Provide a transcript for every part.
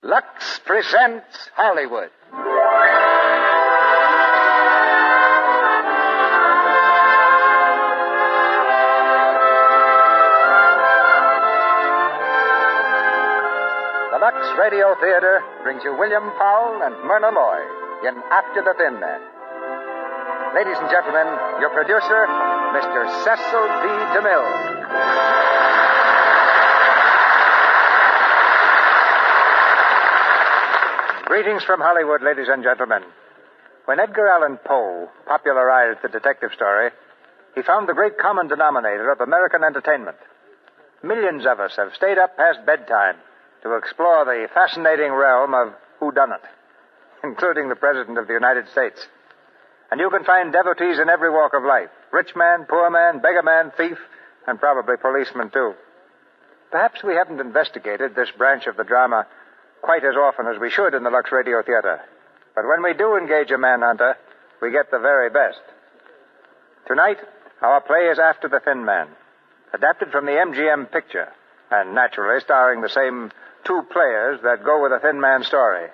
Lux presents Hollywood. The Lux Radio Theater brings you William Powell and Myrna Loy in After the Thin Man. Ladies and gentlemen, your producer, Mr. Cecil B. DeMille. Greetings from Hollywood, ladies and gentlemen. When Edgar Allan Poe popularized the detective story, he found the great common denominator of American entertainment. Millions of us have stayed up past bedtime to explore the fascinating realm of whodunit, including the President of the United States. And you can find devotees in every walk of life, rich man, poor man, beggar man, thief, and probably policeman, too. Perhaps we haven't investigated this branch of the drama quite as often as we should in the Lux Radio Theater. But when we do engage a manhunter, we get the very best. Tonight, our play is After the Thin Man, adapted from the MGM picture, and naturally starring the same two players that go with a Thin Man story,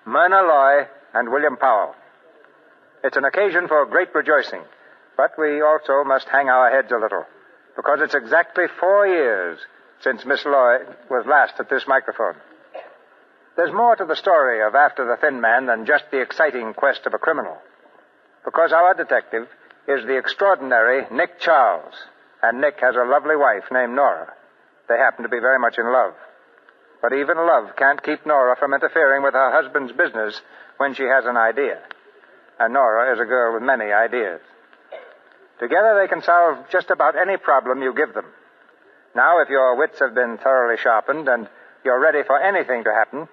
Myrna Loy and William Powell. It's an occasion for great rejoicing, but we also must hang our heads a little, because it's exactly 4 years since Miss Loy was last at this microphone. There's more to the story of After the Thin Man than just the exciting quest of a criminal. Because our detective is the extraordinary Nick Charles, and Nick has a lovely wife named Nora. They happen to be very much in love. But even love can't keep Nora from interfering with her husband's business when she has an idea. And Nora is a girl with many ideas. Together they can solve just about any problem you give them. Now, if your wits have been thoroughly sharpened and you're ready for anything to happen,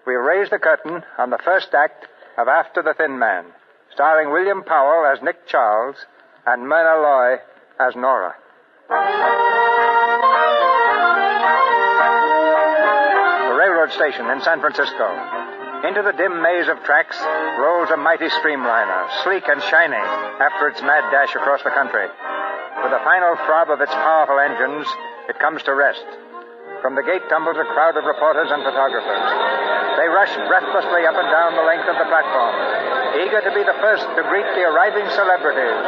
we'll raise the curtain on the first act of After the Thin Man, starring William Powell as Nick Charles and Myrna Loy as Nora. The railroad station in San Francisco. Into the dim maze of tracks rolls a mighty streamliner, sleek and shiny after its mad dash across the country. With a final throb of its powerful engines, it comes to rest. From the gate tumbles a crowd of reporters and photographers. They rush breathlessly up and down the length of the platform, eager to be the first to greet the arriving celebrities,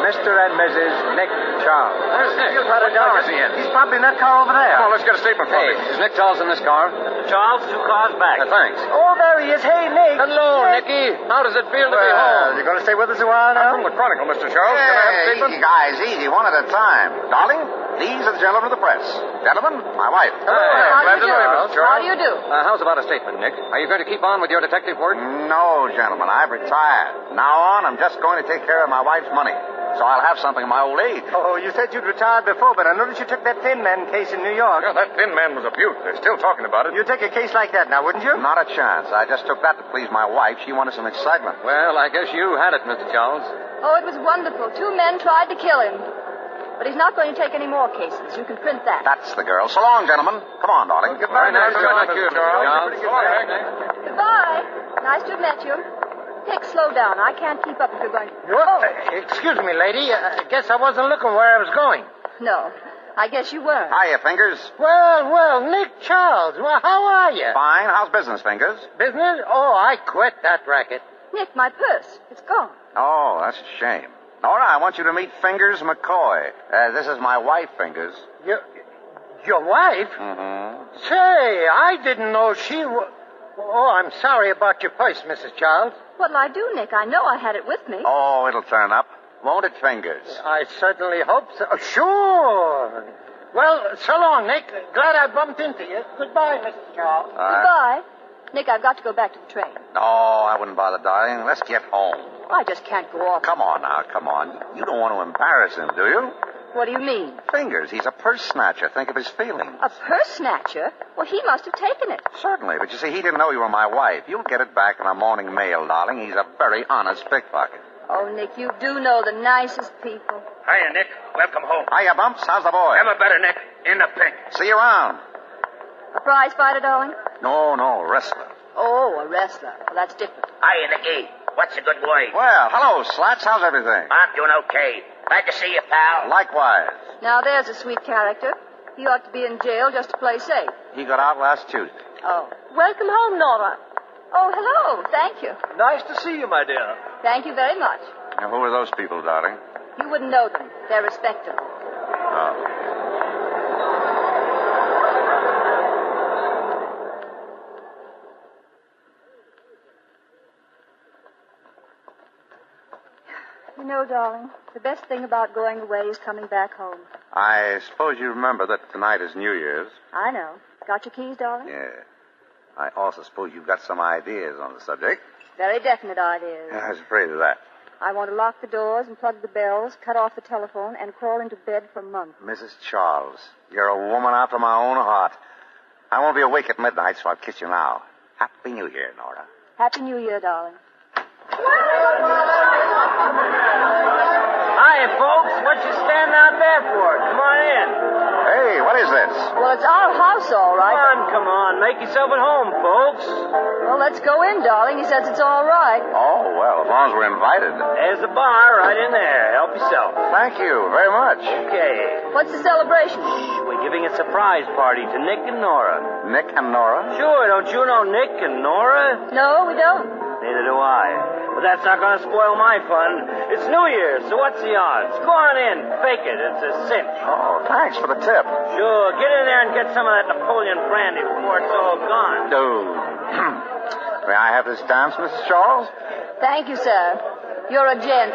Mr. and Mrs. Nick Charles. Where's Nick? What car is he in? He's probably in that car over there. Come on, let's get a statement from him. Is Nick Charles in this car? Charles, 2 cars back. Thanks. Oh, there he is. Hey, Nick. Hello, Nicky. How does it feel to be home? You going to stay with us a while now? I'm from the Chronicle, Mr. Charles. Can I have a statement? Easy, guys, easy, one at a time. Darling, these are the gentlemen of the press. Gentlemen, my wife. Glad to know you, Mr. Charles. How do you do? How's about a statement, Nick? Are you going to keep on with your detective work? No, gentlemen, I've retired. Now on, I'm just going to take care of my wife's money. So I'll have something in my old age. Oh, you said you'd retired before, but I noticed you took that Thin Man case in New York. Yeah, that Thin Man was a beaut. They're still talking about it. You'd take a case like that now, wouldn't you? Not a chance. I just took that to please my wife. She wanted some excitement. Well, I guess you had it, Mr. Charles. Oh, it was wonderful. 2 men tried to kill him. But he's not going to take any more cases. You can print that. That's the girl. So long, gentlemen. Come on, darling. Very nice to meet you, Charles. Goodbye. Nice to have met you. Nick, slow down. I can't keep up if you're going to... Excuse me, lady. I guess I wasn't looking where I was going. No, I guess you weren't. Hiya, Fingers. Well, Nick Charles. Well, how are you? Fine. How's business, Fingers? Business? Oh, I quit that racket. Nick, my purse. It's gone. Oh, that's a shame. Nora, I want you to meet Fingers McCoy. This is my wife, Fingers. Your wife? Mm-hmm. Say, I didn't know she was... Oh, I'm sorry about your purse, Mrs. Charles. What'll I do, Nick? I know I had it with me. Oh, it'll turn up. Won't it, Fingers? I certainly hope so. Sure. Well, so long, Nick. Glad I bumped into you. Goodbye, Mrs. Charles. Goodbye. Nick, I've got to go back to the train. Oh, I wouldn't bother, darling. Let's get home. I just can't go off. Come on now, come on. You don't want to embarrass him, do you? What do you mean? Fingers, he's a purse snatcher. Think of his feelings. A purse snatcher? Well, he must have taken it. Certainly, but you see, he didn't know you were my wife. You'll get it back in the morning mail, darling. He's a very honest pickpocket. Oh, Nick, you do know the nicest people. Hiya, Nick. Welcome home. Hiya, Bumps. How's the boy? Never better, Nick. In the pink. See you around. A prize fighter, darling? No, wrestler. Oh, a wrestler. Well, that's different. Hiya, Nicky. What's a good boy? Well, hello, Slats. How's everything? I'm doing okay. Glad to see you, pal. Likewise. Now, there's a sweet character. He ought to be in jail just to play safe. He got out last Tuesday. Oh. Welcome home, Nora. Oh, hello. Thank you. Nice to see you, my dear. Thank you very much. Now, who are those people, darling? You wouldn't know them. They're respectable. Oh. You know, darling, the best thing about going away is coming back home. I suppose you remember that tonight is New Year's. I know. Got your keys, darling? Yeah. I also suppose you've got some ideas on the subject. Very definite ideas. I was afraid of that. I want to lock the doors and plug the bells, cut off the telephone, and crawl into bed for months. Mrs. Charles, you're a woman after my own heart. I won't be awake at midnight, so I'll kiss you now. Happy New Year, Nora. Happy New Year, darling. Hiya, folks. What you standing out there for? Come on in. Hey, what is this? Well, it's our house, all right. Come on. Make yourself at home, folks. Well, let's go in, darling. He says it's all right. Oh, well, as long as we're invited. There's the bar right in there. Help yourself. Thank you very much. Okay. What's the celebration? We're giving a surprise party to Nick and Nora. Nick and Nora? Sure, don't you know Nick and Nora? No, we don't. Neither do I. But that's not going to spoil my fun. It's New Year's, so what's the odds? Go on in. Fake it. It's a cinch. Oh, thanks for the tip. Sure. Get in there and get some of that Napoleon brandy before it's all gone. May I have this dance, Mrs. Charles? Thank you, sir. You're a gent.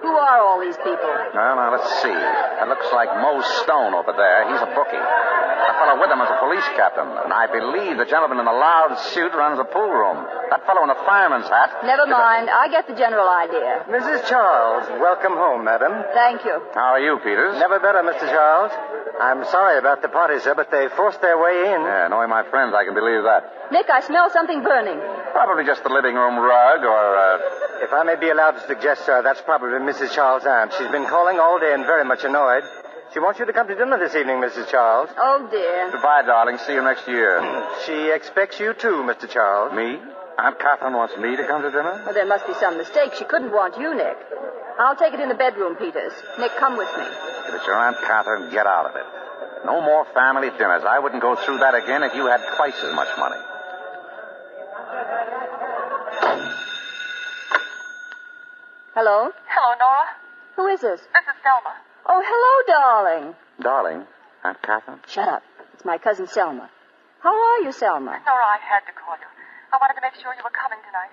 Who are all these people? Well, now, let's see. It looks like Mo Stone over there. He's a bookie. That fellow with him is a police captain. And I believe the gentleman in the loud suit runs the pool room. That fellow in the fireman's hat... Never mind. I get the general idea. Mrs. Charles, welcome home, madam. Thank you. How are you, Peters? Never better, Mr. Charles. I'm sorry about the party, sir, but they forced their way in. Yeah, knowing my friends, I can believe that. Nick, I smell something burning. Probably just the living room rug or, If I may be allowed to suggest, sir, that's probably Mrs. Charles' aunt. She's been calling all day and very much annoyed. She wants you to come to dinner this evening, Mrs. Charles. Oh, dear. Goodbye, darling. See you next year. She expects you too, Mr. Charles. Me? Aunt Catherine wants me to come to dinner? Well, there must be some mistake. She couldn't want you, Nick. I'll take it in the bedroom, Peters. Nick, come with me. If it's your Aunt Catherine, get out of it. No more family dinners. I wouldn't go through that again if you had twice as much money. Hello? Hello, Nora. Who is this? This is Selma. Oh, hello, darling. Darling, Aunt Catherine? Shut up. It's my cousin Selma. How are you, Selma? Nora, I had to call you. I wanted to make sure you were coming tonight.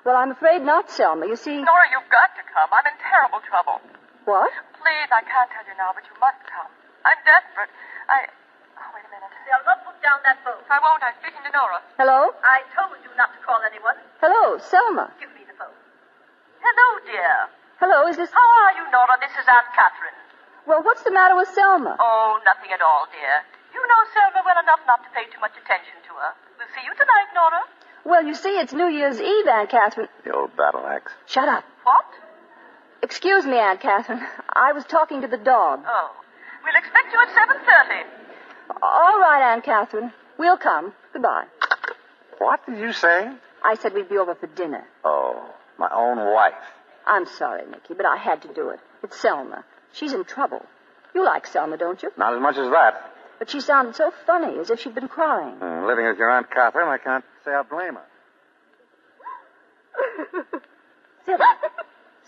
Well, I'm afraid not, Selma. You see... Nora, you've got to come. I'm in terrible trouble. What? Please, I can't tell you now, but you must come. I'm desperate. Oh, wait a minute. Selma, put down that phone. I won't. I'm speaking to Nora. Hello? I told you not to call anyone. Hello, Selma. Give me the phone. Hello, dear. Hello, is this... How are you, Nora? This is Aunt Catherine. Well, what's the matter with Selma? Oh, nothing at all, dear. You know Selma well enough not to pay too much attention to her. We'll see you tonight, Nora. Well, you see, it's New Year's Eve, Aunt Catherine. The old battle axe. Shut up. What? Excuse me, Aunt Catherine. I was talking to the dog. Oh. We'll expect you at 7:30. All right, Aunt Catherine. We'll come. Goodbye. What did you say? I said we'd be over for dinner. Oh, my own wife. I'm sorry, Nicky, but I had to do it. It's Selma. She's in trouble. You like Selma, don't you? Not as much as that. But she sounded so funny, as if she'd been crying. Living with your Aunt Catherine, I can't say I blame her.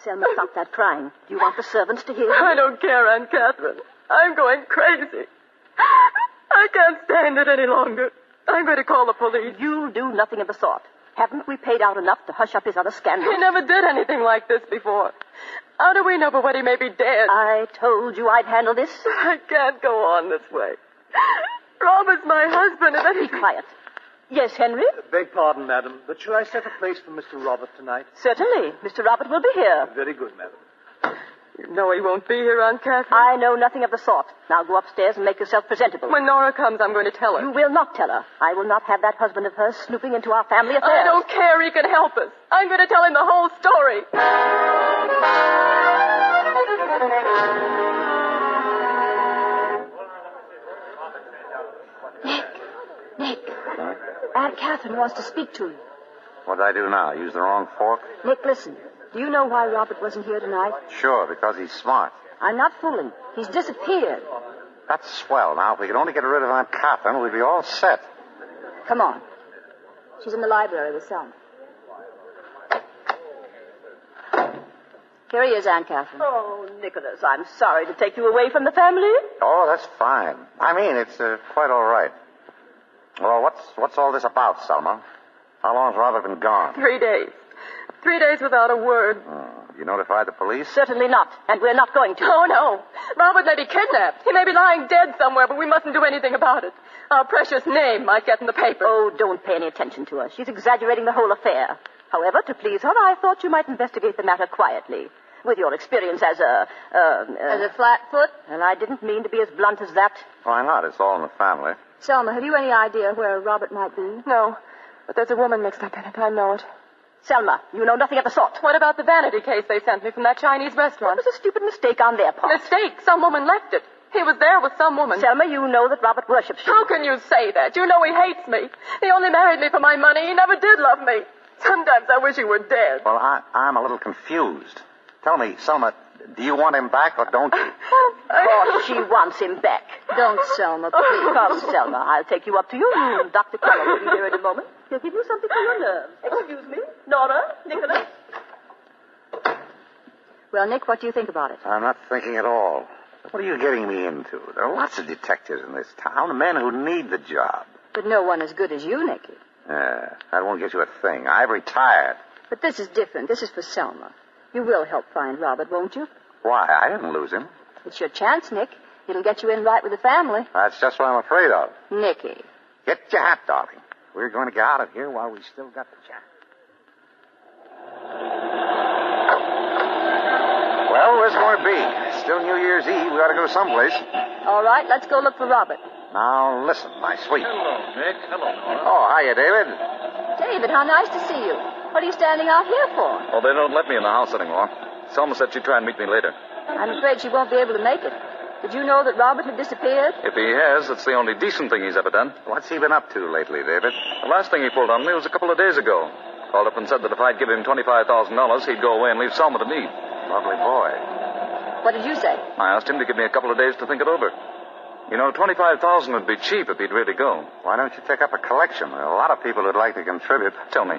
Selma, stop that crying. Do you want the servants to hear you? I don't care, Aunt Catherine. I'm going crazy. I can't stand it any longer. I'm going to call the police. You'll do nothing of the sort. Haven't we paid out enough to hush up his other scandals? He never did anything like this before. How do we know but what he may be dead? I told you I'd handle this. I can't go on this way. Robert's my husband, and then Be quiet. Yes, Henry? Beg pardon, madam, but shall I set a place for Mr. Robert tonight? Certainly. Mr. Robert will be here. Very good, madam. You know he won't be here, Aunt Catherine. I know nothing of the sort. Now go upstairs and make yourself presentable. When Nora comes, I'm going to tell her. You will not tell her. I will not have that husband of hers snooping into our family affairs. I don't care. He can help us. I'm going to tell him the whole story. Nick. Aunt Catherine wants to speak to you. What did I do now? Use the wrong fork? Nick, listen. Do you know why Robert wasn't here tonight? Sure, because he's smart. I'm not fooling. He's disappeared. That's swell. Now, if we could only get rid of Aunt Catherine, we'd be all set. Come on. She's in the library with Selma. Here he is, Aunt Catherine. Oh, Nicholas, I'm sorry to take you away from the family. Oh, that's fine. I mean, it's quite all right. Well, what's all this about, Selma? How long's Robert been gone? 3 days. 3 days without a word. You notified the police? Certainly not, and we're not going to. Oh, no. Robert may be kidnapped. He may be lying dead somewhere, but we mustn't do anything about it. Our precious name might get in the paper. Oh, don't pay any attention to her. She's exaggerating the whole affair. However, to please her, I thought you might investigate the matter quietly. With your experience as a flatfoot? Well, I didn't mean to be as blunt as that. Why not? It's all in the family. Selma, have you any idea where Robert might be? No, but there's a woman mixed up in it. I know it. Selma, you know nothing of the sort. What about the vanity case they sent me from that Chinese restaurant? It was a stupid mistake on their part. Mistake? Some woman left it. He was there with some woman. Selma, you know that Robert worships you. How can you say that? You know he hates me. He only married me for my money. He never did love me. Sometimes I wish he were dead. Well, I'm a little confused. Tell me, Selma, do you want him back or don't you? Of course she wants him back. Don't, Selma, please. Come, Selma. I'll take you up to your room. Dr. Keller will be here in a moment. He'll give you something for your nerves. Excuse me. Nora, Nicholas. Well, Nick, what do you think about it? I'm not thinking at all. What are you getting me into? There are lots of detectives in this town, men who need the job. But no one as good as you, Nicky. Yeah, that won't get you a thing. I've retired. But this is different. This is for Selma. You will help find Robert, won't you? Why? I didn't lose him. It's your chance, Nick. It'll get you in right with the family. That's just what I'm afraid of. Nicky. Get your hat, darling. We're going to get out of here while we still got the chance. Well, where's it going to be? It's still New Year's Eve. We ought to go someplace. All right, let's go look for Robert. Now, listen, my sweet. Hello, Nick. Hello, Nora. Oh, hiya, David. David, how nice to see you. What are you standing out here for? Oh, they don't let me in the house anymore. Selma said she'd try and meet me later. I'm afraid she won't be able to make it. Did you know that Robert had disappeared? If he has, it's the only decent thing he's ever done. What's he been up to lately, David? The last thing he pulled on me was a couple of days ago. Called up and said that if I'd give him $25,000, he'd go away and leave Selma to me. Lovely boy. What did you say? I asked him to give me a couple of days to think it over. You know, $25,000 would be cheap if he'd really go. Why don't you take up a collection? There are a lot of people who'd like to contribute. Tell me,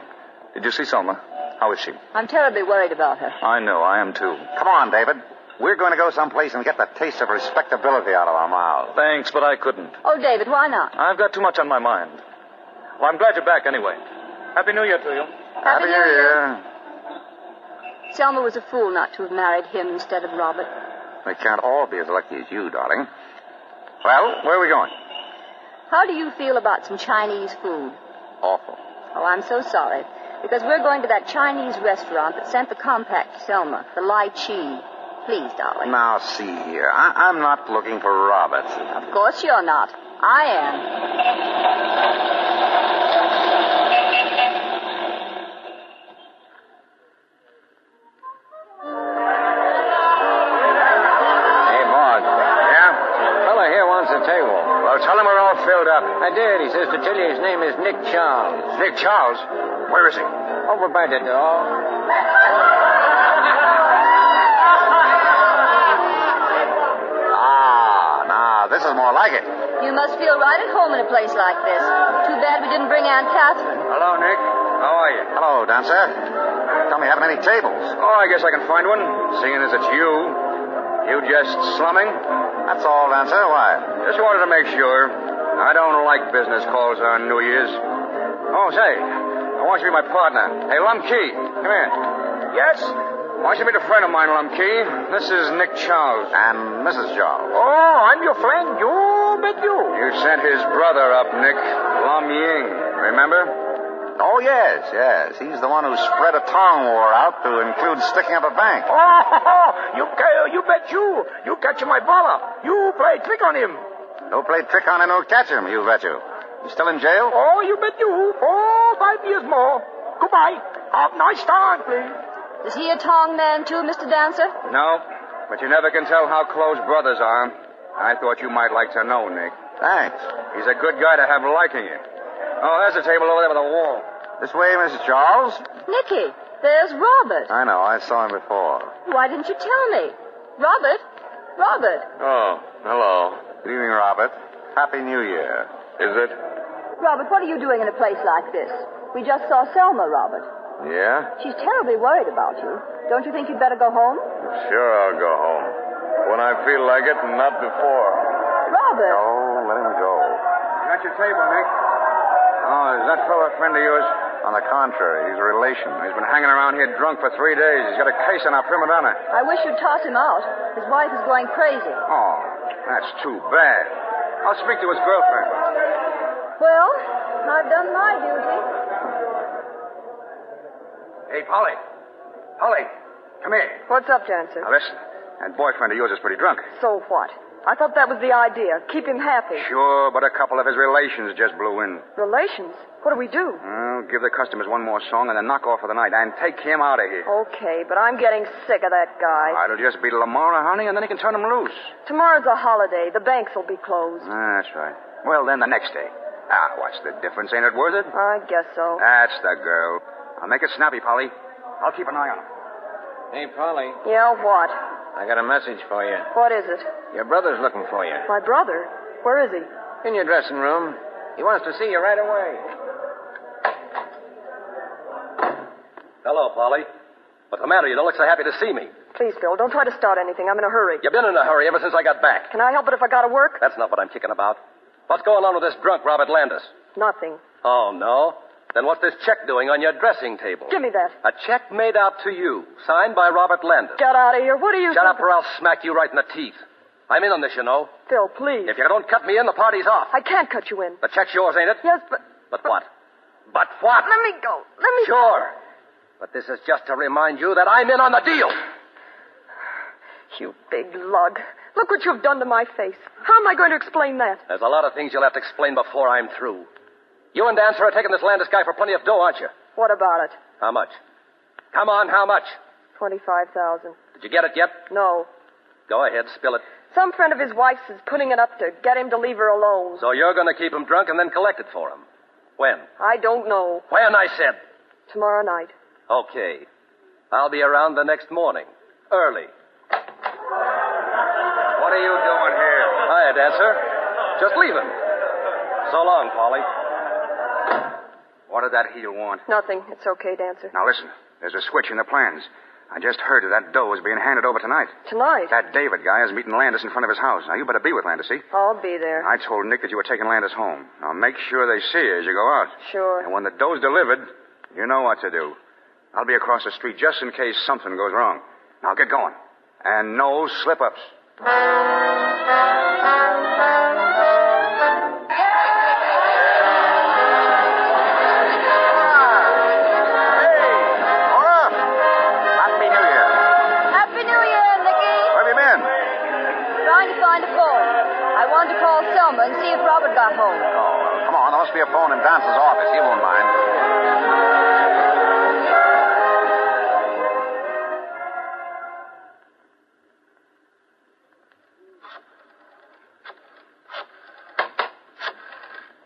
did you see Selma? How is she? I'm terribly worried about her. I know, I am too. Come on, David. We're going to go someplace and get the taste of respectability out of our mouths. Thanks, but I couldn't. Oh, David, why not? I've got too much on my mind. Well, I'm glad you're back anyway. Happy New Year to you. Happy New Year. Selma was a fool not to have married him instead of Robert. We can't all be as lucky as you, darling. Well, where are we going? How do you feel about some Chinese food? Awful. Oh, I'm so sorry. Because we're going to that Chinese restaurant that sent the compact to Selma, the Lai Chi. Please, darling. Now, see here. I'm not looking for Robert. Of course you're not. I am. Table. Well, tell him we're all filled up. I did. He says to tell you his name is Nick Charles. Nick Charles? Where is he? Over by the door. Now, this is more like it. You must feel right at home in a place like this. Too bad we didn't bring Aunt Catherine. Hello, Nick. How are you? Hello, dancer. Tell me, haven't any tables? Oh, I guess I can find one, seeing as it's you. You just slumming? That's all, dancer. Why? Just wanted to make sure. I don't like business calls on New Year's. Oh, say, I want you to be my partner. Hey, Lum Key, come here. Yes? I want you to meet a friend of mine, Lum Key. This is Nick Charles. And Mrs. Charles. Oh, I'm your friend. You bet you. You sent his brother up, Nick. Lum Ying. Remember? Oh, yes. He's the one who spread a tongue war out to include sticking up a bank. Oh, you bet you. You catch my brother. You play trick on him. No play trick on him, no catch him, you bet you. You still in jail? Oh, you bet you. 4 5 years more. Goodbye. Have a nice time, please. Is he a Tong man, too, Mr. Dancer? No, but you never can tell how close brothers are. I thought you might like to know, Nick. Thanks. He's a good guy to have liking you. Oh, there's a table over there by the wall. This way, Mrs. Charles. Nicky, there's Robert. I know. I saw him before. Why didn't you tell me? Robert? Oh, hello. Good evening, Robert. Happy New Year. Is it? Robert, what are you doing in a place like this? We just saw Selma, Robert. Yeah? She's terribly worried about you. Don't you think you'd better go home? Sure, I'll go home. When I feel like it, and not before. Robert! No, let him go. Got your table, Nick. Oh, is that fellow a friend of yours? On the contrary, he's a relation. He's been hanging around here drunk for 3 days. He's got a case on our prima donna. I wish you'd toss him out. His wife is going crazy. Oh, that's too bad. I'll speak to his girlfriend. Well, I've done my duty. Hey, Polly. Polly, come here. What's up, Dancer? Now, listen. That boyfriend of yours is pretty drunk. So what? I thought that was the idea. Keep him happy. Sure, but a couple of his relations just blew in. Relations? What do we do? Well, give the customers one more song and then knock off for the night and take him out of here. Okay, but I'm getting sick of that guy. It'll just be Lamar, honey, and then he can turn him loose. Tomorrow's a holiday. The banks will be closed. That's right. Well, then the next day. What's the difference? Ain't it worth it? I guess so. That's the girl. I'll make it snappy, Polly. I'll keep an eye on him. Hey, Polly, Yeah, what? I got a message for you. What is it? Your brother's looking for you. My brother? Where is he? In your dressing room. He wants to see you right away. Hello, Polly. What's the matter? You don't look so happy to see me. Please, Phil, don't try to start anything. I'm in a hurry. You've been in a hurry ever since I got back. Can I help it if I gotta work? That's not what I'm kicking about. What's going on with this drunk Robert Landis? Nothing. Oh, no? Then what's this check doing on your dressing table? Give me that. A check made out to you, signed by Robert Landis. Get out of here. What are you... Shut up or I'll smack you right in the teeth. I'm in on this, you know. Phil, please. If you don't cut me in, the party's off. I can't cut you in. The check's yours, ain't it? Yes, but... But what? But what? Let me go. Let me... Sure. But this is just to remind you that I'm in on the deal. You big lug. Look what you've done to my face. How am I going to explain that? There's a lot of things you'll have to explain before I'm through. You and Dancer are taking this Landis guy for plenty of dough, aren't you? What about it? How much? Come on, how much? 25,000. Did you get it yet? No. Go ahead, spill it. Some friend of his wife's is putting it up to get him to leave her alone. So you're going to keep him drunk and then collect it for him. When? I don't know. When, I said. Tomorrow night. Okay. I'll be around the next morning. Early. What are you doing here? Hiya, Dancer. Just leaving. So long, Polly. What did that heel want? Nothing. It's okay, Dancer. Now, listen. There's a switch in the plans. I just heard that dough is being handed over tonight. Tonight? That David guy is meeting Landis in front of his house. Now, you better be with Landis, see? I'll be there. I told Nick that you were taking Landis home. Now, make sure they see you as you go out. Sure. And when the dough's delivered, you know what to do. I'll be across the street just in case something goes wrong. Now, get going. And no slip-ups. To call Selma and see if Robert got home. Oh, come on. There must be a phone in Dance's office. He won't mind.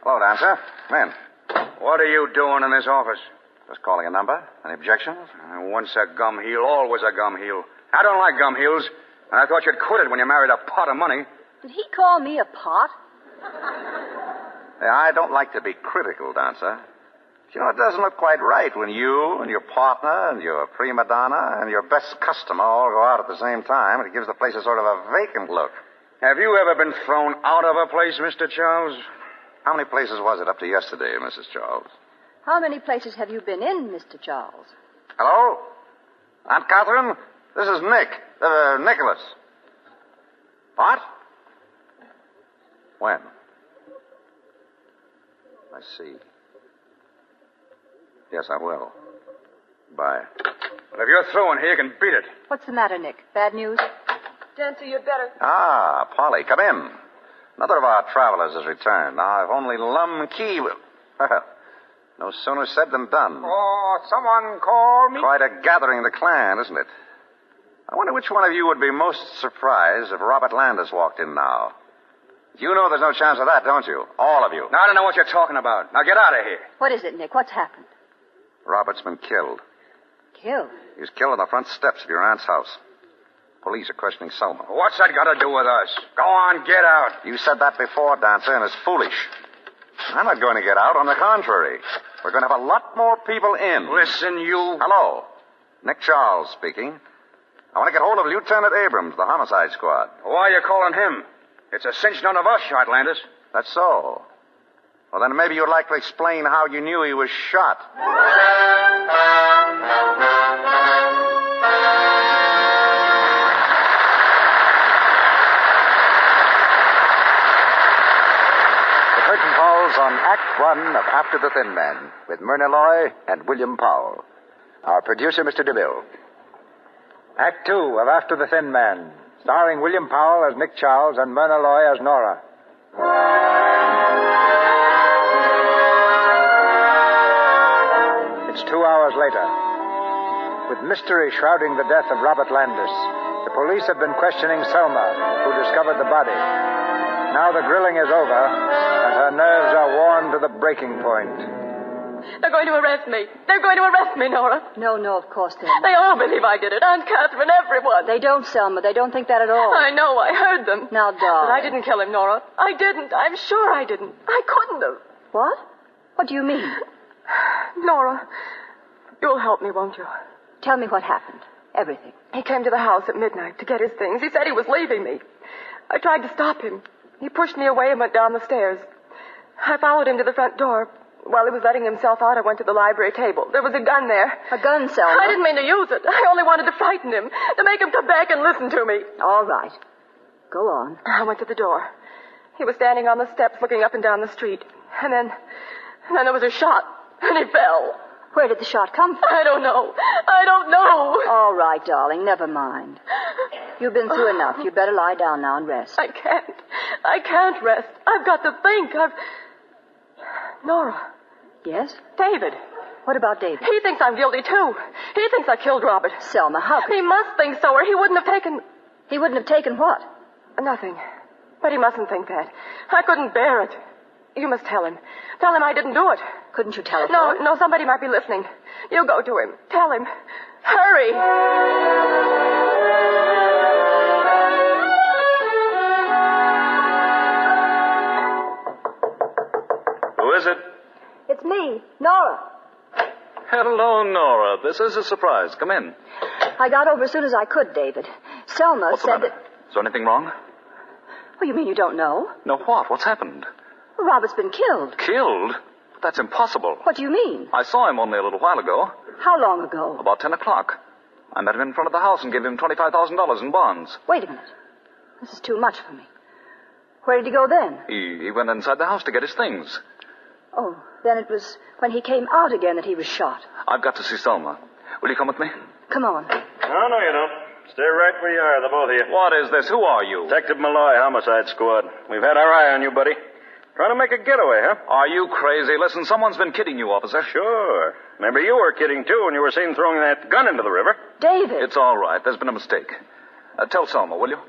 Hello, Dancer. Come in. What are you doing in this office? Just calling a number. Any objections? Once a gum heel, always a gum heel. I don't like gum heels, and I thought you'd quit it when you married a pot of money. Did he call me a pot? I don't like to be critical, Dancer. You know, it doesn't look quite right when you and your partner and your prima donna and your best customer all go out at the same time. It gives the place a sort of a vacant look. Have you ever been thrown out of a place, Mr. Charles? How many places was it up to yesterday, Mrs. Charles? How many places have you been in, Mr. Charles? Hello? Aunt Catherine? This is Nick. Nicholas. What? When? I see. Yes, I will. Bye. Well, if you're through in here, you can beat it. What's the matter, Nick? Bad news? Dancer, you'd better... Ah, Polly, come in. Another of our travelers has returned. Now, if only Lum Key will... Well, no sooner said than done. Oh, someone call me. Quite a gathering of the clan, isn't it? I wonder which one of you would be most surprised if Robert Landis walked in now. You know there's no chance of that, don't you? All of you. Now, I don't know what you're talking about. Now, get out of here. What is it, Nick? What's happened? Robert's been killed. Killed? He was killed on the front steps of your aunt's house. Police are questioning Selma. What's that got to do with us? Go on, get out. You said that before, Dancer, and it's foolish. I'm not going to get out. On the contrary. We're going to have a lot more people in. Listen, you... Hello. Nick Charles speaking. I want to get hold of Lieutenant Abrams, the homicide squad. Why are you calling him? It's a cinch none of us shot Landis. That's so. Well, then maybe you'd like to explain how you knew he was shot. The curtain falls on Act One of After the Thin Man with Myrna Loy and William Powell. Our producer, Mr. DeVille. Act Two of After the Thin Man, starring William Powell as Nick Charles and Myrna Loy as Nora. It's 2 hours later. With mystery shrouding the death of Robert Landis, the police have been questioning Selma, who discovered the body. Now the grilling is over, and her nerves are worn to the breaking point. They're going to arrest me. They're going to arrest me, Nora. No, of course they don't. They all believe I did it. Aunt Catherine, everyone. They don't, Selma. They don't think that at all. I know. I heard them. Now, darling. But I didn't kill him, Nora. I didn't. I'm sure I didn't. I couldn't have. What? What do you mean? Nora, you'll help me, won't you? Tell me what happened. Everything. He came to the house at midnight to get his things. He said he was leaving me. I tried to stop him. He pushed me away and went down the stairs. I followed him to the front door. While he was letting himself out, I went to the library table. There was a gun there. A gun, Selma? I didn't mean to use it. I only wanted to frighten him, to make him come back and listen to me. All right. Go on. I went to the door. He was standing on the steps looking up and down the street. And then there was a shot, and he fell. Where did the shot come from? I don't know. I don't know. All right, darling. Never mind. You've been through enough. You'd better lie down now and rest. I can't rest. I've got to think. Nora. Yes? David. What about David? He thinks I'm guilty, too. He thinks I killed Robert. Selma, how could... He must think so, or he wouldn't have taken... He wouldn't have taken what? Nothing. But he mustn't think that. I couldn't bear it. You must tell him. Tell him I didn't do it. Couldn't you tell him? No, somebody might be listening. You go to him. Tell him. Hurry. Who is it? It's me, Nora. Hello, Nora. This is a surprise. Come in. I got over as soon as I could, David. Selma What's the said matter? that... Is there anything wrong? Oh, you mean you don't know? No, what? What's happened? Robert's been killed. Killed? That's impossible. What do you mean? I saw him only a little while ago. How long ago? About 10 o'clock. I met him in front of the house and gave him $25,000 in bonds. Wait a minute. This is too much for me. Where did he go then? He went inside the house to get his things. Oh, then it was when he came out again that he was shot. I've got to see Selma. Will you come with me? Come on. No, you don't. Stay right where you are, the both of you. What is this? Who are you? Detective Malloy, Homicide Squad. We've had our eye on you, buddy. Trying to make a getaway, huh? Are you crazy? Listen, someone's been kidding you, officer. Sure. Remember, you were kidding, too, when you were seen throwing that gun into the river. David. It's all right. There's been a mistake. Tell Selma, will you?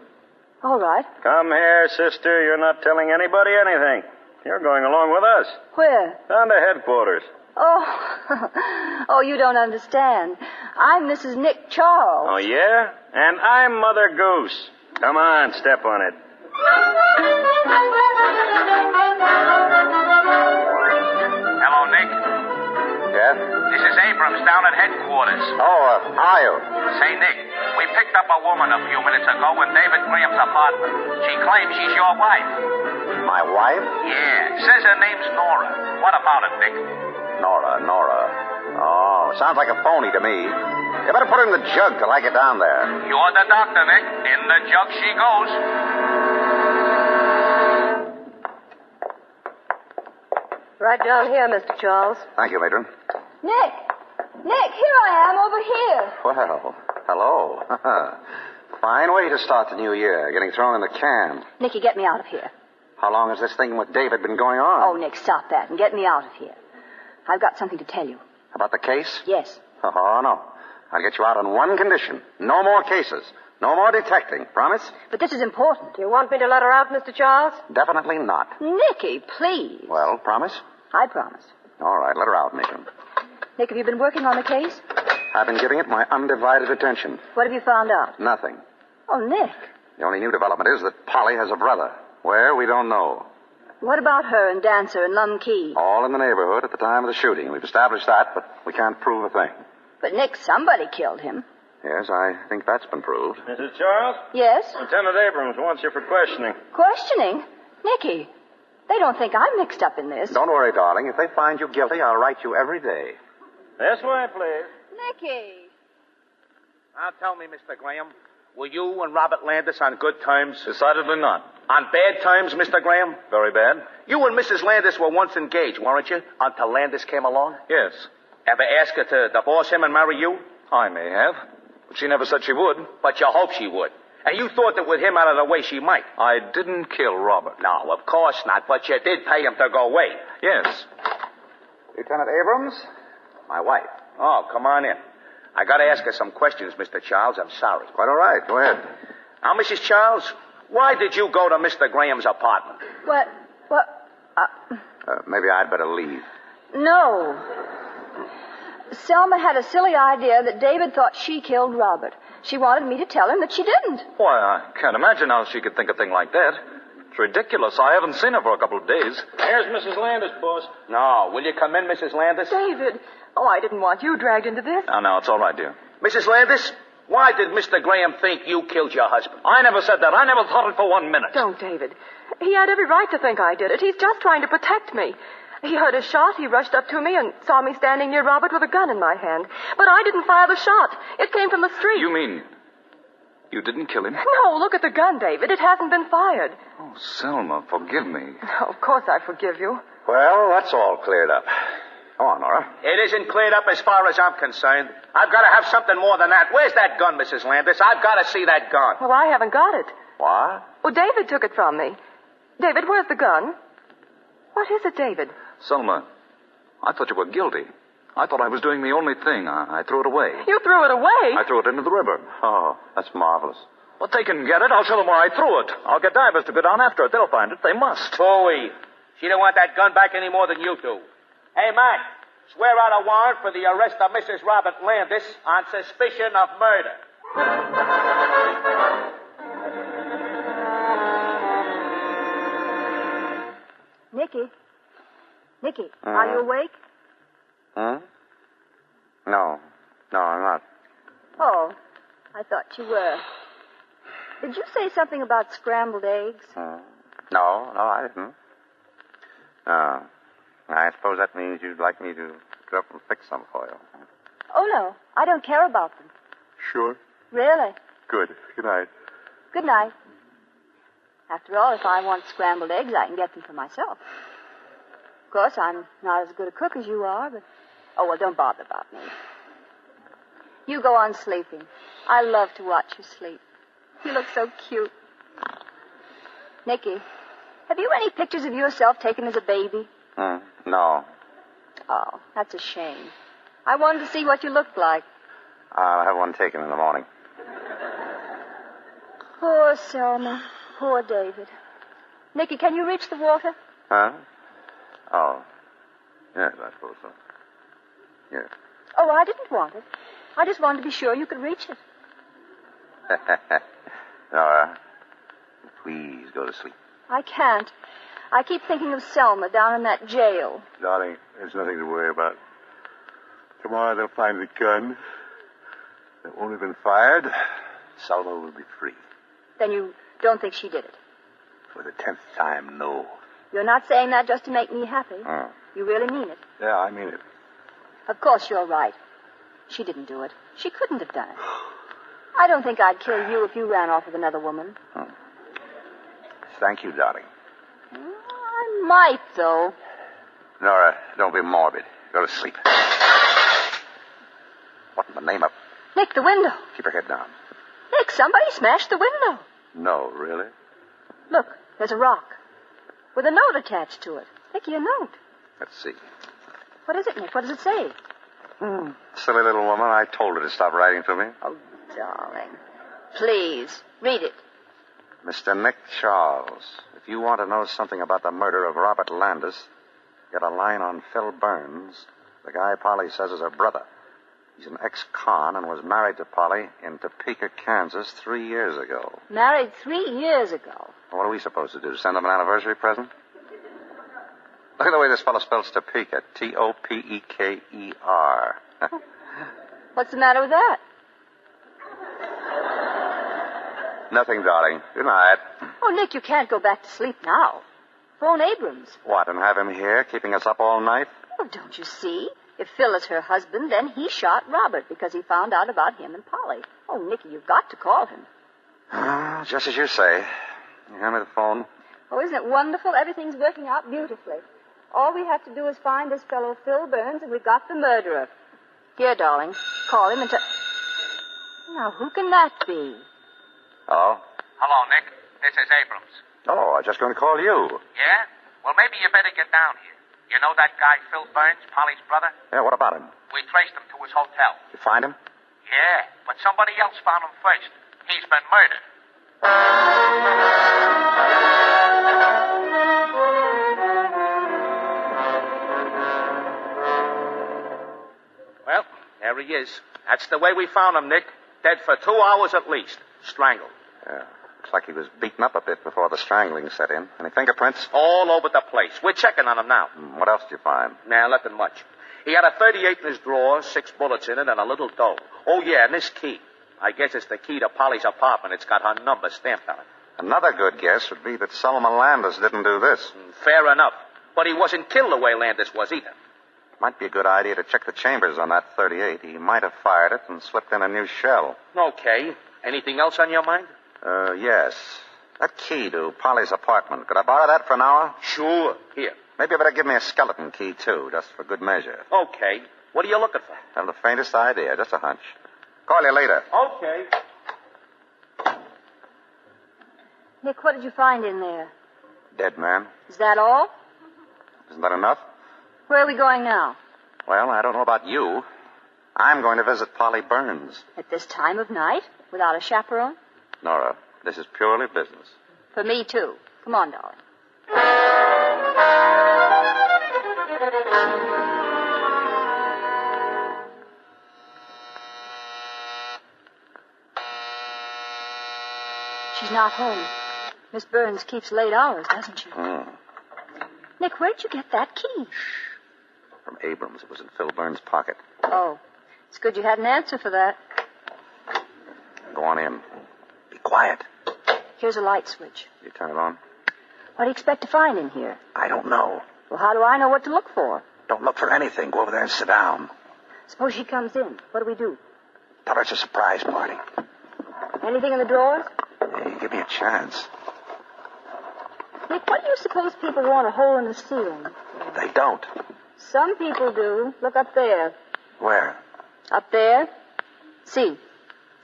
All right. Come here, sister. You're not telling anybody anything. You're going along with us. Where? Down to headquarters. Oh, you don't understand. I'm Mrs. Nick Charles. Oh, yeah? And I'm Mother Goose. Come on, step on it. Hello, Nick. Yes? This is Abrams down at headquarters. Oh, how are you? Say, Nick, we picked up a woman a few minutes ago in David Graham's apartment. She claims she's your wife. My wife? Yeah, says her name's Nora. What about it, Nick? Nora. Oh, sounds like a phony to me. You better put her in the jug till I get down there. You're the doctor, Nick. In the jug she goes. Right down here, Mr. Charles. Thank you, Matron. Nick, here I am over here. Well, hello. Fine way to start the new year, getting thrown in the can. Nicky, get me out of here. How long has this thing with David been going on? Oh, Nick, stop that and get me out of here. I've got something to tell you. About the case? Yes. Oh, no. I'll get you out on one condition. No more cases. No more detecting. Promise? But this is important. Do you want me to let her out, Mr. Charles? Definitely not. Nicky, please. Well, promise? I promise. All right, let her out, Matron. Nick, have you been working on the case? I've been giving it my undivided attention. What have you found out? Nothing. Oh, Nick. The only new development is that Polly has a brother. Where, we don't know. What about her and Dancer and Lum Key? All in the neighborhood at the time of the shooting. We've established that, but we can't prove a thing. But, Nick, somebody killed him. Yes, I think that's been proved. Mrs. Charles? Yes? Lieutenant Abrams wants you for questioning. Questioning? Nicky, they don't think I'm mixed up in this. Don't worry, darling. If they find you guilty, I'll write you every day. This way, please. Nicky. Now tell me, Mr. Graham, were you and Robert Landis on good terms? Decidedly not. On bad terms, Mr. Graham? Very bad. You and Mrs. Landis were once engaged, weren't you? Until Landis came along? Yes. Ever ask her to divorce him and marry you? I may have. But she never said she would. But you hoped she would. And you thought that with him out of the way, she might. I didn't kill Robert. No, of course not. But you did pay him to go away. Yes. Lieutenant Abrams, my wife. Oh, come on in. I gotta ask her some questions, Mr. Charles. I'm sorry. Quite all right. Go ahead. Now, Mrs. Charles, why did you go to Mr. Graham's apartment? What? Maybe I'd better leave. No. Selma had a silly idea that David thought she killed Robert. She wanted me to tell him that she didn't. Why, I can't imagine how she could think a thing like that. It's ridiculous. I haven't seen her for a couple of days. Here's Mrs. Landis, boss. No. Will you come in, Mrs. Landis? David. Oh, I didn't want you dragged into this. No, it's all right, dear. Mrs. Landis, why did Mr. Graham think you killed your husband? I never said that. I never thought it for 1 minute. Don't, David. He had every right to think I did it. He's just trying to protect me. He heard a shot. He rushed up to me and saw me standing near Robert with a gun in my hand. But I didn't fire the shot. It came from the street. You mean you didn't kill him? No, look at the gun, David. It hasn't been fired. Oh, Selma, forgive me. Oh, of course I forgive you. Well, that's all cleared up. Go on, Nora. It isn't cleared up as far as I'm concerned. I've got to have something more than that. Where's that gun, Mrs. Landis? I've got to see that gun. Well, I haven't got it. What? Well, David took it from me. David, where's the gun? What is it, David? Selma, I thought you were guilty. I thought I was doing the only thing. I threw it away. You threw it away? I threw it into the river. Oh, that's marvelous. Well, they can get it. I'll show them where I threw it. I'll get divers to go down after it. They'll find it. They must. Bowie, she don't want that gun back any more than you do. Hey, Mac, swear out a warrant for the arrest of Mrs. Robert Landis on suspicion of murder. Nicky, are you awake? No, I'm not. Oh, I thought you were. Did you say something about scrambled eggs? No, I didn't. I suppose that means you'd like me to go up and fix some for you. Oh, no, I don't care about them. Sure? Really? Good. Good night. Good night. After all, if I want scrambled eggs, I can get them for myself. Of course, I'm not as good a cook as you are, but... Oh, well, don't bother about me. You go on sleeping. I love to watch you sleep. You look so cute. Nicky, have you any pictures of yourself taken as a baby? No. Oh, that's a shame. I wanted to see what you looked like. I'll have one taken in the morning. Poor Selma. Poor David. Nicky, can you reach the water? Huh? Oh. Yes, I suppose so. Yes. Oh, I didn't want it. I just wanted to be sure you could reach it. Nora, please go to sleep. I can't. I keep thinking of Selma down in that jail. Darling, there's nothing to worry about. Tomorrow they'll find the gun. It won't have been fired. Selma will be free. Then you don't think she did it? For the 10th time, no. You're not saying that just to make me happy. You really mean it? Yeah, I mean it. Of course you're right. She didn't do it. She couldn't have done it. I don't think I'd kill you if you ran off with another woman. Thank you, darling. I might, though. Nora, don't be morbid. Go to sleep. What in the name of... Nick, the window. Keep your head down. Nick, somebody smashed the window. No, really? Look, there's a rock. With a note attached to it. Nicky, a note. Let's see. What is it, Nick? What does it say? Silly little woman. I told her to stop writing to me. Oh, darling. Please, read it. Mr. Nick Charles, if you want to know something about the murder of Robert Landis, get a line on Phil Burns, the guy Polly says is her brother. He's an ex-con and was married to Polly in Topeka, Kansas 3 years ago. Married 3 years ago? What are we supposed to do? Send him an anniversary present? Look at the way this fellow spells Topeka. Topeker. What's the matter with that? Nothing, darling. Good night. Oh, Nick, you can't go back to sleep now. Phone Abrams. What, and have him here, keeping us up all night? Oh, don't you see? If Phil is her husband, then he shot Robert because he found out about him and Polly. Oh, Nicky, you've got to call him. Just as you say. You hand me the phone? Oh, isn't it wonderful? Everything's working out beautifully. All we have to do is find this fellow Phil Burns, and we've got the murderer. Here, darling, call him and tell... Now, who can that be? Hello? Hello, Nick. This is Abrams. Oh, I was just going to call you. Yeah? Well, maybe you better get down here. You know that guy, Phil Burns, Polly's brother? Yeah, what about him? We traced him to his hotel. You find him? Yeah, but somebody else found him first. He's been murdered. Well, there he is. That's the way we found him, Nick. Dead for 2 hours at least. Strangled. Yeah. Looks like he was beaten up a bit before the strangling set in. Any fingerprints? All over the place. We're checking on him now. What else did you find? Nah, nothing much. He had a .38 in his drawer, 6 bullets in it, and a little dough. Oh, yeah, and this key. I guess it's the key to Polly's apartment. It's got her number stamped on it. Another good guess would be that Solomon Landis didn't do this. Fair enough. But he wasn't killed the way Landis was either. Might be a good idea to check the chambers on that .38. He might have fired it and slipped in a new shell. Okay. Anything else on your mind? Yes. That key to Polly's apartment. Could I borrow that for an hour? Sure. Here. Maybe you better give me a skeleton key, too, just for good measure. Okay. What are you looking for? I have the faintest idea. Just a hunch. Call you later. Okay. Nick, what did you find in there? Dead man. Is that all? Isn't that enough? Where are we going now? Well, I don't know about you. I'm going to visit Polly Burns. At this time of night? Without a chaperone? Nora, this is purely business. For me, too. Come on, darling. She's not home. Miss Burns keeps late hours, doesn't she? Nick, where did you get that key? From Abrams. It was in Phil Burns' pocket. Oh, it's good you had an answer for that. Go on in. Be quiet. Here's a light switch. You turn it on? What do you expect to find in here? I don't know. Well, how do I know what to look for? Don't look for anything. Go over there and sit down. Suppose she comes in. What do? Tell her it's a surprise party. Anything in the drawers? Hey, give me a chance. Nick, what do you suppose people want a hole in the ceiling? They don't. Some people do. Look up there. Where? Up there. See.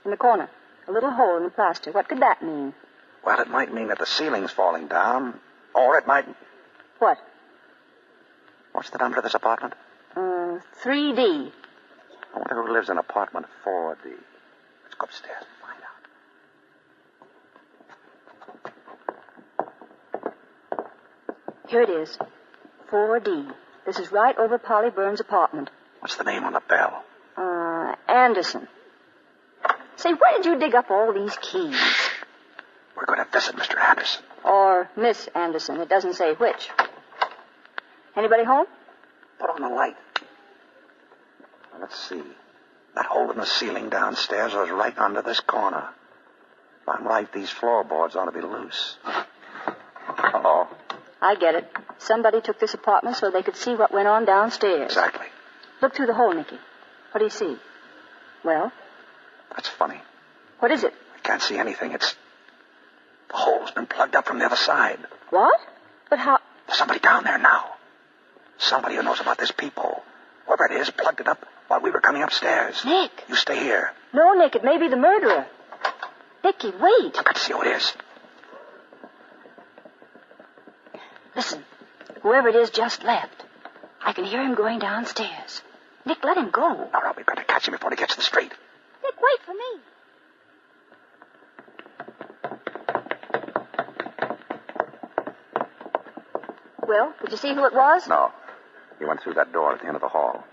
In the corner. A little hole in the plaster. What could that mean? Well, it might mean that the ceiling's falling down. Or it might... What? What's the number of this apartment? 3D. I wonder who lives in apartment 4D. Let's go upstairs and find out. Here it is. 4D. This is right over Polly Burns' apartment. What's the name on the bell? Anderson. Say, where did you dig up all these keys? We're going to visit Mr. Anderson. Or Miss Anderson. It doesn't say which. Anybody home? Put on the light. Now, let's see. That hole in the ceiling downstairs was right under this corner. If I'm right, these floorboards ought to be loose. Hello? I get it. Somebody took this apartment so they could see what went on downstairs. Exactly. Look through the hole, Nicky. What do you see? Well? That's funny. What is it? I can't see anything. The hole's been plugged up from the other side. What? But how... There's somebody down there now. Somebody who knows about this peephole. Whoever it is plugged it up while we were coming upstairs. Nick. You stay here. No, Nick, it may be the murderer. Nicky, wait. I've got to see who it is. Listen, whoever it is just left. I can hear him going downstairs. Nick, let him go. All right, we've got to catch him before he gets to the street. Nick, wait for me. Well, did you see who it was? No. He went through that door at the end of the hall.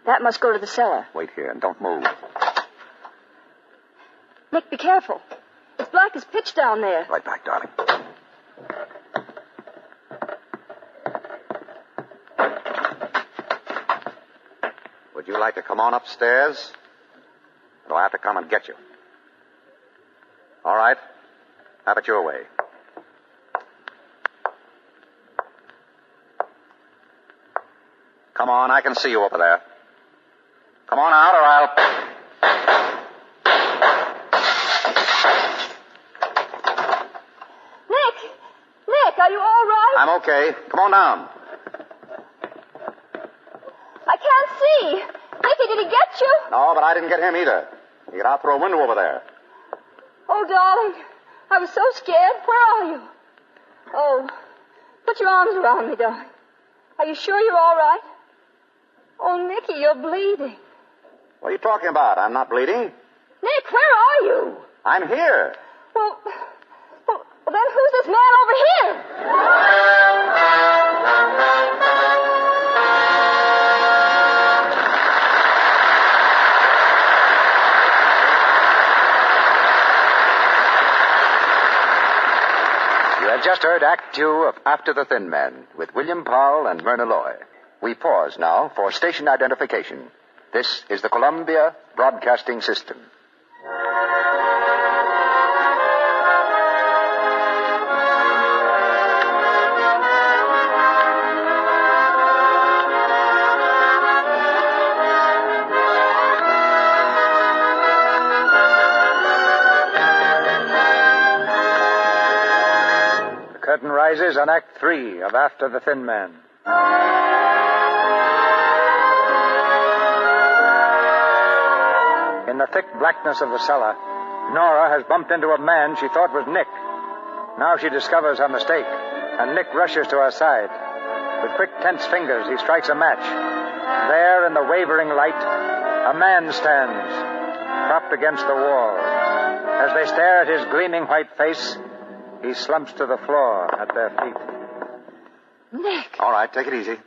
That must go to the cellar. Wait here and don't move. Nick, be careful. It's black as pitch down there. Right back, darling. you like to come on upstairs? Or do I have to come and get you? All right. Have it your way. Come on, I can see you over there. Come on out or I'll... Nick, are you all right? I'm okay. Come on down. I can't see. Nicky, did he get you? No, but I didn't get him either. He got out through a window over there. Oh, darling, I was so scared. Where are you? Oh, put your arms around me, darling. Are you sure you're all right? Oh, Nicky, you're bleeding. What are you talking about? I'm not bleeding. Nick, where are you? I'm here. Well, then who's this man over here? You have just heard Act Two of After the Thin Man with William Powell and Myrna Loy. We pause now for station identification. This is the Columbia Broadcasting System. The curtain rises on Act Three of After the Thin Man. In the thick blackness of the cellar, Nora has bumped into a man she thought was Nick. Now she discovers her mistake, and Nick rushes to her side. With quick, tense fingers, he strikes a match. There, in the wavering light, a man stands, propped against the wall. As they stare at his gleaming white face, he slumps to the floor at their feet. Nick, All right, take it easy.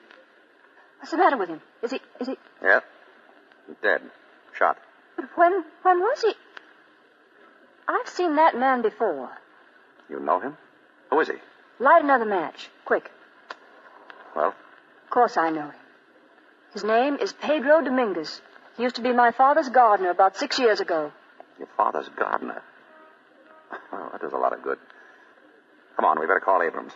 what's the matter with him? Is he... Yeah? He's dead. Shot. But when was he? I've seen that man before. You know him? Who is he? Light another match, quick. Well? Of course I know him. His name is Pedro Dominguez. He used to be my father's gardener about 6 years ago. Your father's gardener. Oh, that does a lot of good. Come on, we better call Abrams.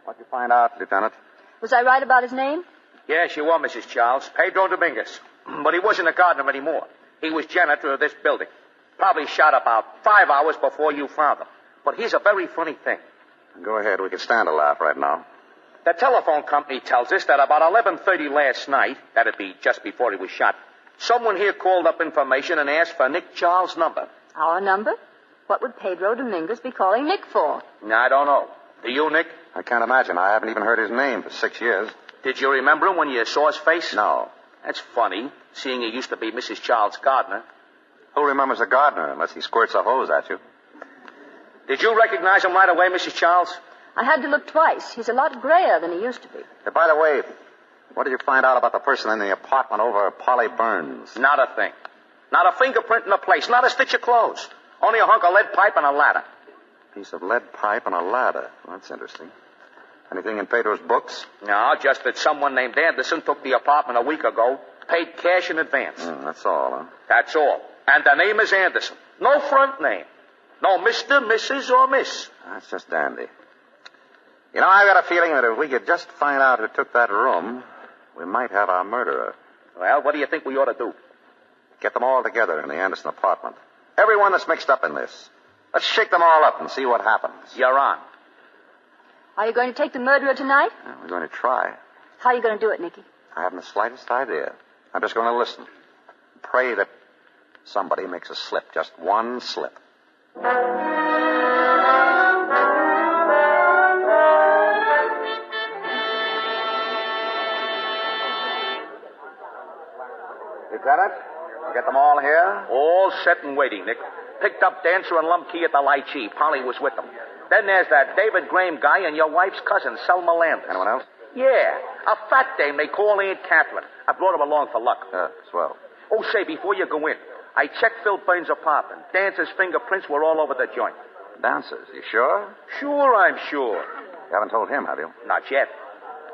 What'd you find out, Lieutenant? Was I right about his name? Yes, you were, Mrs. Charles. Pedro Dominguez. But he wasn't a gardener anymore. He was janitor of this building. Probably shot about 5 hours before you found him. But here's a very funny thing. Go ahead. We can stand a laugh right now. The telephone company tells us that about 11:30 last night, that'd be just before he was shot, someone here called up information and asked for Nick Charles' number. Our number? What would Pedro Dominguez be calling Nick for? I don't know. Do you, Nick? I can't imagine. I haven't even heard his name for 6 years. Did you remember him when you saw his face? No. That's funny, seeing he used to be Mrs. Charles' gardener. Who remembers a gardener unless he squirts a hose at you? Did you recognize him right away, Mrs. Charles? I had to look twice. He's a lot grayer than he used to be. Hey, by the way, what did you find out about the person in the apartment over Polly Burns? Not a thing. Not a fingerprint in the place. Not a stitch of clothes. Only a hunk of lead pipe and a ladder. Piece of lead pipe and a ladder. Well, that's interesting. Anything in Pedro's books? No, just that someone named Anderson took the apartment a week ago, paid cash in advance. That's all, huh? That's all. And the name is Anderson. No front name. No Mr., Mrs., or Miss. That's just dandy. You know, I've got a feeling that if we could just find out who took that room, we might have our murderer. Well, what do you think we ought to do? Get them all together in the Anderson apartment. Everyone that's mixed up in this. Let's shake them all up and see what happens. You're on. Are you going to take the murderer tonight? Yeah, we're going to try. How are you going to do it, Nicky? I haven't the slightest idea. I'm just going to listen. Pray that somebody makes a slip. Just one slip. Lieutenant, you get them all here? All set and waiting, Nick. Picked up Dancer and Lumpkey at the Lychee. Polly was with them. Then there's that David Graham guy and your wife's cousin, Selma Landis. Anyone else? Yeah, a fat dame they call Aunt Catherine. I brought her along for luck. Swell. Oh, say, before you go in, I checked Phil Burns' apartment. Dancer's fingerprints were all over the joint. Dancers, you sure? Sure, I'm sure. You haven't told him, have you? Not yet.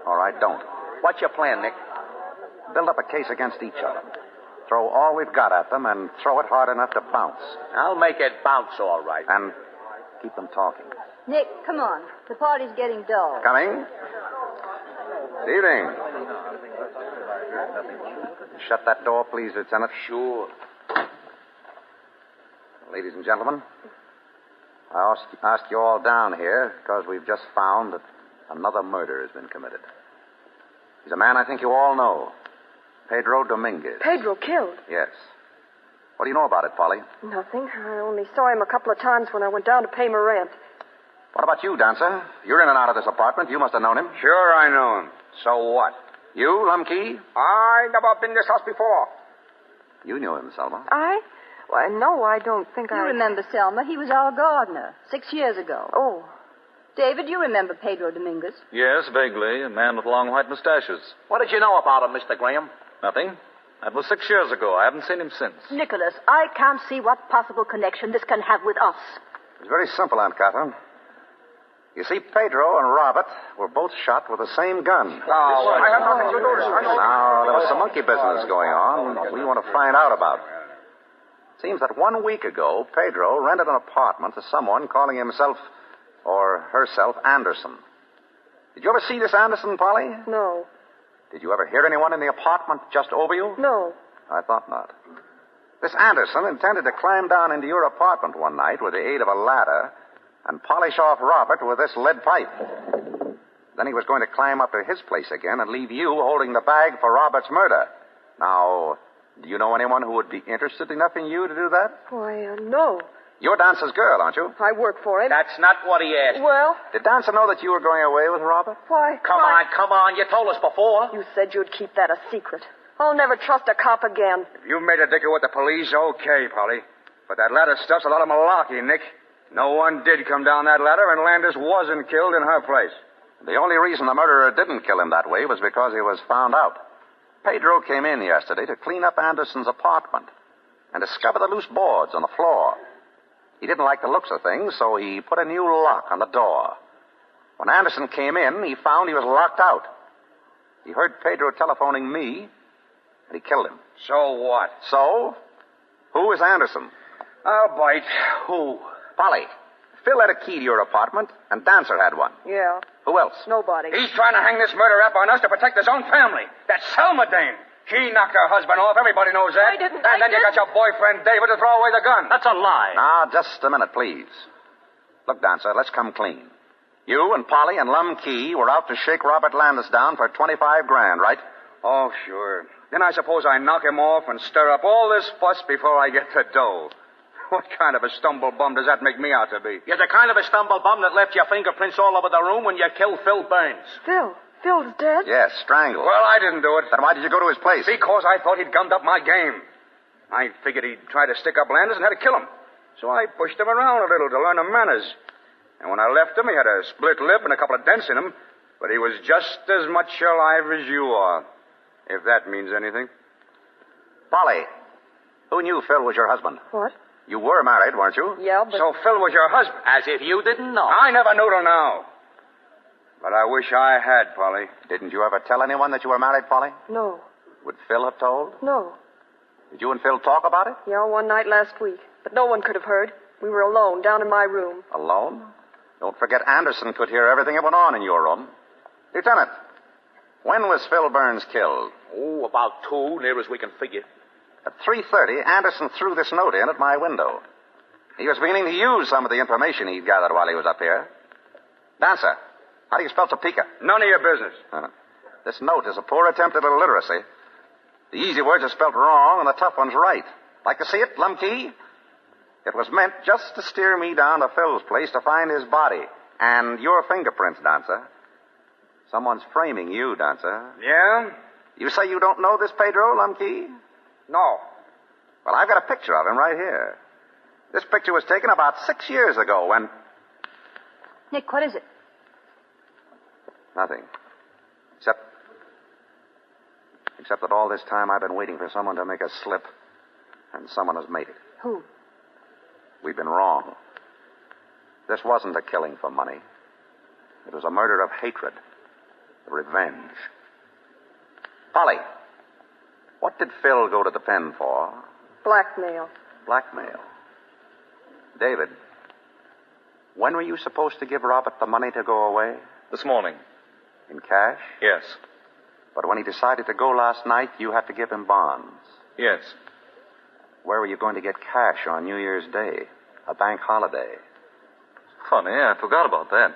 All right, don't. What's your plan, Nick? Build up a case against each of them. Throw all we've got at them and throw it hard enough to bounce. I'll make it bounce all right. And keep them talking. Nick, come on. The party's getting dull. Coming? Good evening. Shut that door, please, Lieutenant. Sure. Ladies and gentlemen, I asked you all down here because we've just found that another murder has been committed. He's a man I think you all know. Pedro Dominguez. Pedro killed? Yes. What do you know about it, Polly? Nothing. I only saw him a couple of times when I went down to pay my rent. What about you, Dancer? You're in and out of this apartment. You must have known him. Sure, I know him. So what? You, Lumkey? I never been in this house before. You knew him, Selma. Why, no, I don't think You remember Selma. He was our gardener 6 years ago. Oh. David, you remember Pedro Dominguez? Yes, vaguely. A man with long white mustaches. What did you know about him, Mr. Graham? Nothing. That was 6 years ago. I haven't seen him since. Nicholas, I can't see what possible connection this can have with us. It's very simple, Aunt Catherine. You see, Pedro and Robert were both shot with the same gun. I have nothing to do with it. Now, there was some monkey business going on we want to find out about. It seems that 1 week ago, Pedro rented an apartment to someone calling himself or herself Anderson. Did you ever see this Anderson, Polly? No. Did you ever hear anyone in the apartment just over you? No. I thought not. This Anderson intended to climb down into your apartment one night with the aid of a ladder and polish off Robert with this lead pipe. Then he was going to climb up to his place again and leave you holding the bag for Robert's murder. Now, do you know anyone who would be interested enough in you to do that? Why, no. You're Dancer's girl, aren't you? I work for him. That's not what he asked. Well? Did Dancer know that you were going away with Robert? Why? Come on. You told us before. You said you'd keep that a secret. I'll never trust a cop again. If you made a dicker with the police, okay, Polly. But that ladder stuff's a lot of malarkey, Nick. No one did come down that ladder, and Landis wasn't killed in her place. The only reason the murderer didn't kill him that way was because he was found out. Pedro came in yesterday to clean up Anderson's apartment and discovered the loose boards on the floor. He didn't like the looks of things, so he put a new lock on the door. When Anderson came in, he found he was locked out. He heard Pedro telephoning me, and he killed him. So what? So, who is Anderson? I'll bite. Who? Polly. Phil had a key to your apartment, and Dancer had one. Yeah. Who else? Nobody. He's trying to hang this murder rap on us to protect his own family. That's Selma Dane. She knocked her husband off. Everybody knows that. I didn't. And then you got your boyfriend, David, to throw away the gun. That's a lie. Now, just a minute, please. Look, Dancer, let's come clean. You and Polly and Lum Key were out to shake Robert Landis down for $25,000, right? Oh, sure. Then I suppose I knock him off and stir up all this fuss before I get the dough. What kind of a stumble bum does that make me out to be? You're the kind of a stumble bum that left your fingerprints all over the room when you killed Phil Burns. Phil? Phil's dead? Yes, strangled. Well, I didn't do it. Then why did you go to his place? Because I thought he'd gummed up my game. I figured he'd try to stick up Landis and had to kill him. So I pushed him around a little to learn him manners. And when I left him, he had a split lip and a couple of dents in him. But he was just as much alive as you are, if that means anything. Polly, who knew Phil was your husband? What? You were married, weren't you? Yeah, but... So Phil was your husband? As if you didn't know. I never knew till now. But I wish I had, Polly. Didn't you ever tell anyone that you were married, Polly? No. Would Phil have told? No. Did you and Phil talk about it? Yeah, one night last week. But no one could have heard. We were alone, down in my room. Alone? Don't forget Anderson could hear everything that went on in your room. Lieutenant, when was Phil Burns killed? Oh, about 2, near as we can figure. At 3:30, Anderson threw this note in at my window. He was beginning to use some of the information he'd gathered while he was up here. Dancer, how do you spell Topeka? None of your business. This note is a poor attempt at illiteracy. The easy words are spelled wrong and the tough ones right. Like to see it, Lumkey? It was meant just to steer me down to Phil's place to find his body. And your fingerprints, Dancer. Someone's framing you, Dancer. Yeah? You say you don't know this Pedro, Lumkey? No. Well, I've got a picture of him right here. This picture was taken about 6 years ago when... Nick, what is it? Nothing. Except that all this time I've been waiting for someone to make a slip, and someone has made it. Who? We've been wrong. This wasn't a killing for money. It was a murder of hatred, revenge. Polly, what did Phil go to the pen for? Blackmail. Blackmail. David, when were you supposed to give Robert the money to go away? This morning. In cash? Yes. But when he decided to go last night, you had to give him bonds. Yes. Where were you going to get cash on New Year's Day? A bank holiday. Funny, I forgot about that.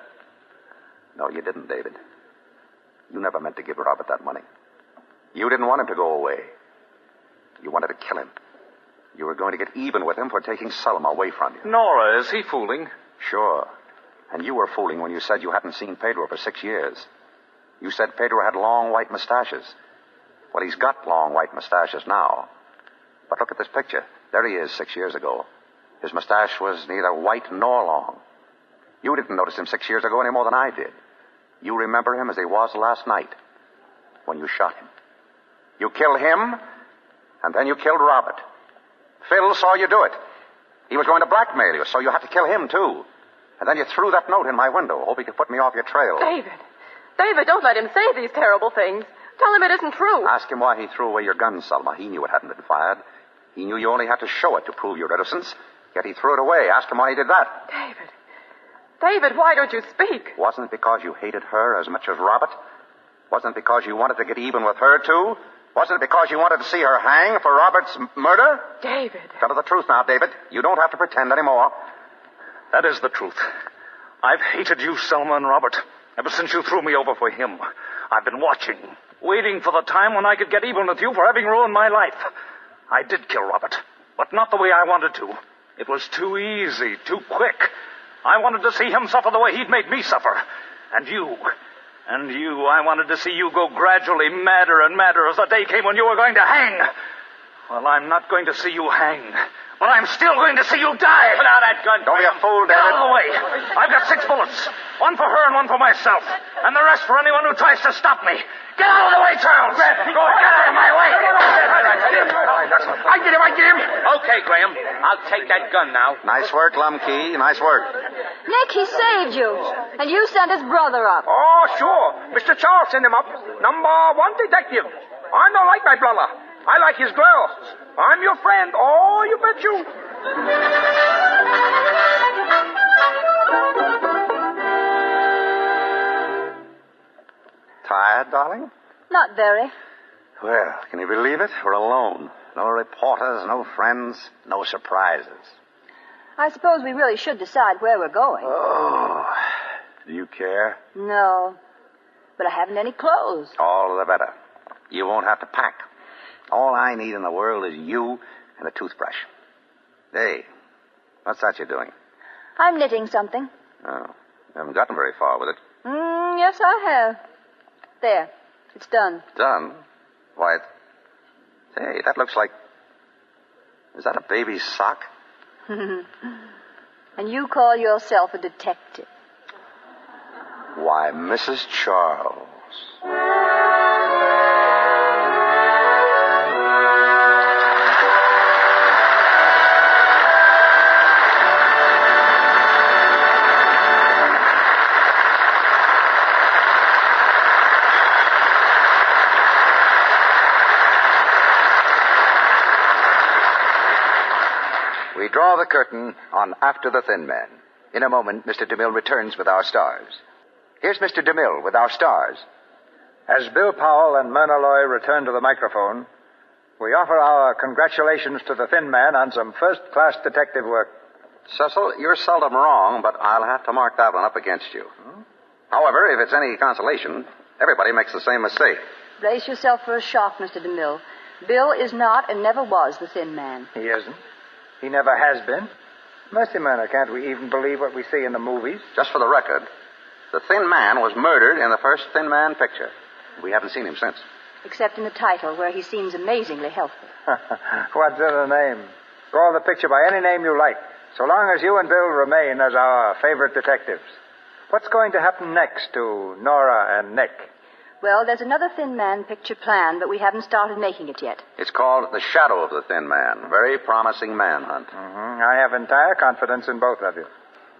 No, you didn't, David. You never meant to give Robert that money. You didn't want him to go away. You wanted to kill him. You were going to get even with him for taking Selma away from you. Nora, is he fooling? Sure. And you were fooling when you said you hadn't seen Pedro for 6 years. You said Pedro had long white mustaches. Well, he's got long white mustaches now. But look at this picture. There he is 6 years ago. His mustache was neither white nor long. You didn't notice him 6 years ago any more than I did. You remember him as he was last night, when you shot him. You killed him, and then you killed Robert. Phil saw you do it. He was going to blackmail you, so you had to kill him, too. And then you threw that note in my window, hoping to put me off your trail. David, don't let him say these terrible things. Tell him it isn't true. Ask him why he threw away your gun, Selma. He knew it hadn't been fired. He knew you only had to show it to prove your innocence, yet he threw it away. Ask him why he did that. David, why don't you speak? Wasn't it because you hated her as much as Robert? Wasn't it because you wanted to get even with her, too? Wasn't it because you wanted to see her hang for Robert's murder? David. Tell her the truth now, David. You don't have to pretend anymore. That is the truth. I've hated you, Selma and Robert, ever since you threw me over for him. I've been watching, waiting for the time when I could get even with you for having ruined my life. I did kill Robert, but not the way I wanted to. It was too easy, too quick. I wanted to see him suffer the way he'd made me suffer. And you, I wanted to see you go gradually madder and madder as the day came when you were going to hang. Well, I'm not going to see you hang, but I'm still going to see you die. Put out that gun. Don't be a fool, David. Get out of the way. I've got 6 bullets. One for her and one for myself. And the rest for anyone who tries to stop me. Get out of the way, Charles. Get out of my way. I get him. Okay, Graham. I'll take that gun now. Nice work, Lumkey. Nice work. Nick, he saved you. And you sent his brother up. Oh, sure. Mr. Charles sent him up. Number 1 detective. I don't like my brother. I like his girls. I'm your friend. Oh, you bet you. Tired, darling? Not very. Well, can you believe it? We're alone. No reporters, no friends, no surprises. I suppose we really should decide where we're going. Oh, do you care? No. But I haven't any clothes. All the better. You won't have to pack. All I need in the world is you and a toothbrush. Hey, what's that you're doing? I'm knitting something. Oh, you haven't gotten very far with it. Yes, I have. There. It's done. Done? Why, hey, that looks like... Is that a baby's sock? And you call yourself a detective? Why, Mrs. Charles. We draw the curtain on After the Thin Man. In a moment, Mr. DeMille returns with our stars. Here's Mr. DeMille with our stars. As Bill Powell and Myrna Loy return to the microphone, we offer our congratulations to the Thin Man on some first-class detective work. Cecil, you're seldom wrong, but I'll have to mark that one up against you. However, if it's any consolation, everybody makes the same mistake. Brace yourself for a shock, Mr. DeMille. Bill is not and never was the Thin Man. He isn't. He never has been. Mercy, Myrna, can't we even believe what we see in the movies? Just for the record, the Thin Man was murdered in the first Thin Man picture. We haven't seen him since. Except in the title, where he seems amazingly healthy. What's in a name? Call the picture by any name you like, so long as you and Bill remain as our favorite detectives. What's going to happen next to Nora and Nick? Well, there's another Thin Man picture planned, but we haven't started making it yet. It's called The Shadow of the Thin Man. Very promising manhunt. I have entire confidence in both of you.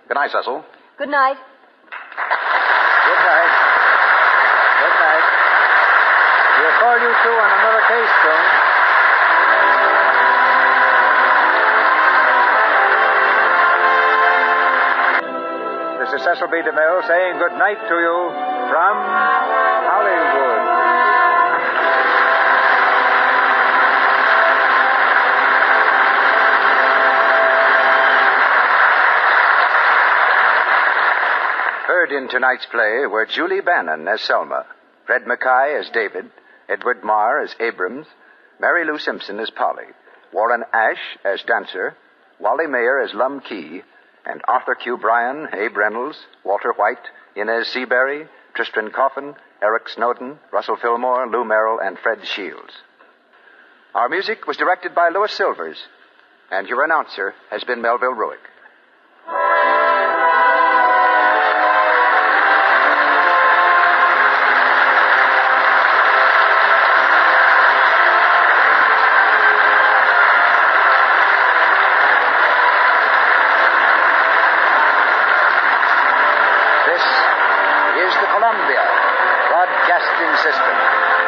Good night, Cecil. Good night. call you two on another case soon. This is Cecil B. DeMille saying good night to you from Hollywood. Heard in tonight's play were Julie Bannon as Selma, Fred Mackay as David, Edward Marr as Abrams, Mary Lou Simpson as Polly, Warren Ash as Dancer, Wally Mayer as Lum Key, and Arthur Q. Bryan, Abe Reynolds, Walter White, Inez Seabury, Tristan Coffin, Eric Snowden, Russell Fillmore, Lou Merrill, and Fred Shields. Our music was directed by Louis Silvers, and your announcer has been Melville Ruick. Columbia Broadcasting System.